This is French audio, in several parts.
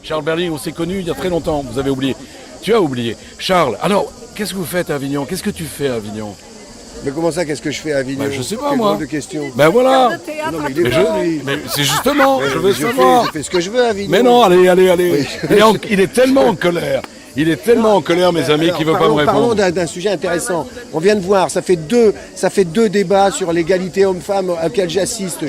Charles Berling, on s'est connus il y a très longtemps, vous avez oublié. Tu as oublié. Charles, alors, qu'est-ce que vous faites à Avignon? Qu'est-ce que tu fais à Avignon? Mais comment ça, qu'est-ce que je fais à Avignon? Je sais pas, Quelle moi. drôle de question. Ben voilà. Non, mais il est bon, lui. Mais c'est justement, je veux Je savoir. fais ce que je veux à Avignon. Mais non, allez. Oui. Il est tellement en colère. Il est tellement en colère, mes amis, qu'il ne veut pas me Parlons répondre. d'un sujet intéressant. On vient de voir, ça fait deux débats sur l'égalité homme-femme auxquels j'assiste.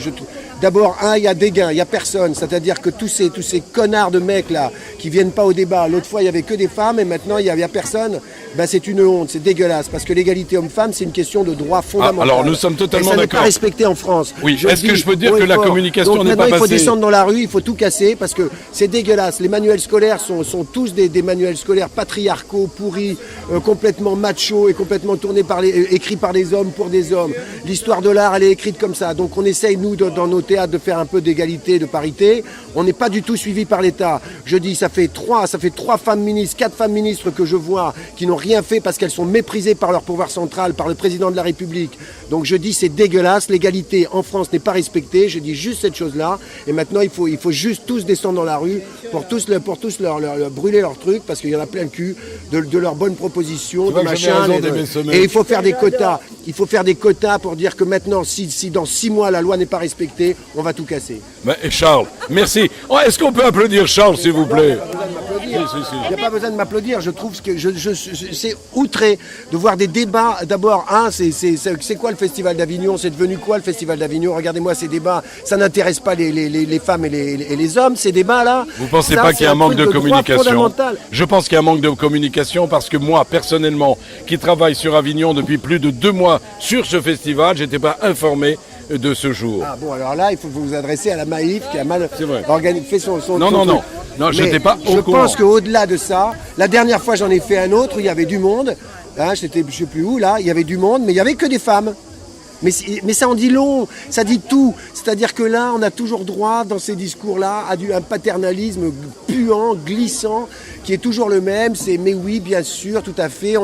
D'abord, il y a des gains, il n'y a personne. C'est-à-dire que tous ces connards de mecs là qui viennent pas au débat. L'autre fois, il y avait que des femmes et maintenant, il y a personne. Ben, c'est une honte, c'est dégueulasse. Parce que l'égalité homme-femme, c'est une question de droit fondamental. Alors, nous sommes totalement et ça n'est d'accord. pas respecté en France. Oui, est-ce que je peux dire que la communication n'est pas passée? Il faut passée? descendre dans la rue, il faut tout casser parce que c'est dégueulasse. Les manuels scolaires sont tous des manuels scolaires patriarcaux, pourris, complètement machos et complètement écrits par des hommes pour des hommes. L'histoire de l'art, elle est écrite comme ça. Donc on essaye, nous, dans nos théâtres, de faire un peu d'égalité, de parité. On n'est pas du tout suivi par l'État. Je dis, ça fait trois femmes ministres, 4 femmes ministres que je vois qui n'ont rien fait parce qu'elles sont méprisées par leur pouvoir central, par le président de la République. Donc je dis, c'est dégueulasse. L'égalité en France n'est pas respectée. Je dis juste cette chose-là. Et maintenant, il faut juste tous descendre dans la rue pour tous leur brûler leur truc parce qu'il y en a plein le cul de leurs bonnes propositions, de machin. Et il faut faire des quotas. Il faut faire des quotas pour dire que maintenant, si dans 6 mois la loi n'est pas respectée, on va tout casser. Mais Charles, merci. Oh, est-ce qu'on peut applaudir Charles, s'il vous plaît? Il n'y a pas besoin de m'applaudir. Je trouve que c'est outré de voir des débats. D'abord, c'est quoi le Festival d'Avignon? C'est devenu quoi le Festival d'Avignon? Regardez-moi ces débats. Ça n'intéresse pas les femmes et les hommes, ces débats-là. Vous ne pensez pas qu'il y a un manque de communication? Je pense qu'il y a un manque de communication parce que moi, personnellement, qui travaille sur Avignon depuis plus de 2 mois sur ce festival, je n'étais pas informé de ce jour. Ah bon, alors là, il faut vous adresser à la Maïf qui a mal fait son Non, je n'étais pas au courant. Je pense qu'au-delà de ça, la dernière fois j'en ai fait un autre où il y avait du monde, hein, j'étais je ne sais plus où là, il y avait du monde, mais il n'y avait que des femmes. Mais ça en dit long, ça dit tout. C'est-à-dire que là, on a toujours droit, dans ces discours-là, à un paternalisme puant, glissant, qui est toujours le même. C'est mais oui, bien sûr, tout à fait.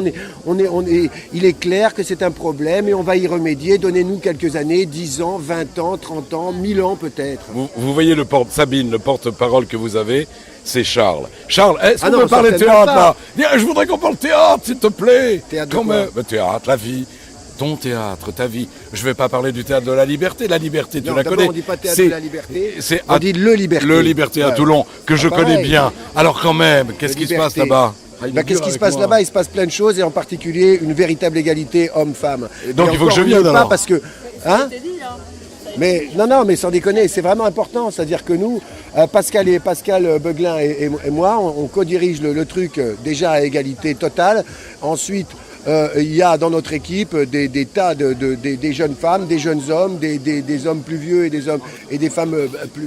Il est clair que c'est un problème et on va y remédier. Donnez-nous quelques années, 10 ans, 20 ans, 30 ans, 1000 ans peut-être. Vous voyez Sabine, le porte-parole que vous avez, c'est Charles. Charles, est-ce qu'on peut non, parler de théâtre là? Je voudrais qu'on parle théâtre, s'il te plaît. Théâtre de quoi? Théâtre, la vie. Ton théâtre, ta vie. Je ne vais pas parler du théâtre de la Liberté. La Liberté, tu la connais. On ne dit pas théâtre de la Liberté, on dit le Liberté. Le Liberté à Toulon, que je connais bien. Alors quand même, qu'est-ce qui se passe là-bas? Qu'est-ce qui se passe là-bas? Il se passe plein de choses et en particulier une véritable égalité homme-femme. Donc il faut que je vienne alors. Parce que, hein? Mais non, mais sans déconner, c'est vraiment important. C'est-à-dire que nous, Pascal Beuglin et moi, on co-dirige le truc déjà à égalité totale. Ensuite, il y a dans notre équipe des tas des jeunes femmes, des jeunes hommes, des hommes plus vieux et des femmes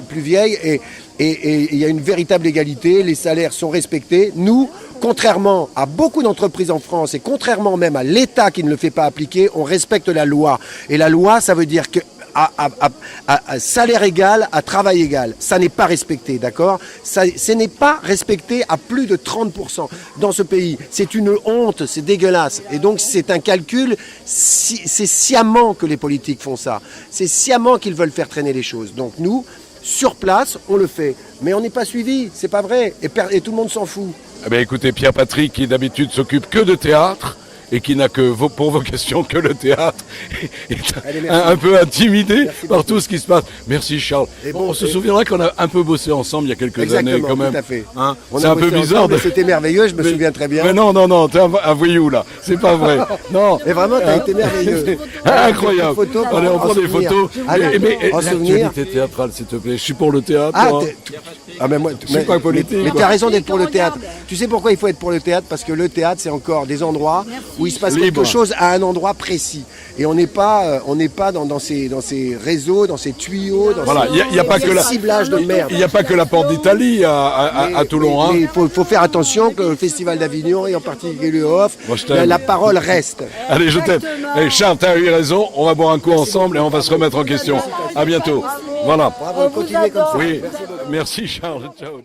plus vieilles. Et il y a une véritable égalité, les salaires sont respectés. Nous, contrairement à beaucoup d'entreprises en France et contrairement même à l'État qui ne le fait pas appliquer, on respecte la loi. Et la loi, ça veut dire que à salaire égal, à travail égal. Ça n'est pas respecté, d'accord? Ce n'est pas respecté à plus de 30% dans ce pays. C'est une honte, c'est dégueulasse. Et donc c'est un calcul, c'est sciemment que les politiques font ça. C'est sciemment qu'ils veulent faire traîner les choses. Donc nous, sur place, on le fait. Mais on n'est pas suivi, c'est pas vrai. Et tout le monde s'en fout. Eh bien, écoutez, Pierre-Patrick, qui d'habitude s'occupe que de théâtre, et qui n'a que pour vocation que le théâtre, est un peu intimidé par tout ce qui se passe. Merci Charles. On se souviendra qu'on a un peu bossé ensemble il y a quelques années quand même. Tout à fait. Hein, c'est un peu bizarre. C'était merveilleux, je me souviens très bien. Mais non, t'es un voyou là. C'est pas vrai. Non. Mais vraiment, t'as été merveilleux. Incroyable. Allez, on prend des photos. Mais l'actualité théâtrale, s'il te plaît. Je suis pour le théâtre. Mais moi, je suis pas politique. Mais t'as raison d'être pour le théâtre. Tu sais pourquoi il faut être pour le théâtre? Parce que le théâtre, c'est encore des endroits où il se passe quelque chose à un endroit précis. Et on n'est pas dans ces réseaux, dans ces tuyaux, dans il y a pas que ciblage de merde. Il n'y a pas que la porte d'Italie à Toulon. Mais il faut faire attention que le Festival d'Avignon et en particulier le Off, la parole reste. Allez, je t'aime. Hey, Charles, tu as eu raison. On va boire un coup ensemble et on va se remettre en question. À bientôt. Voilà. Bravo, continuez comme ça. Oui, merci Charles. Ciao.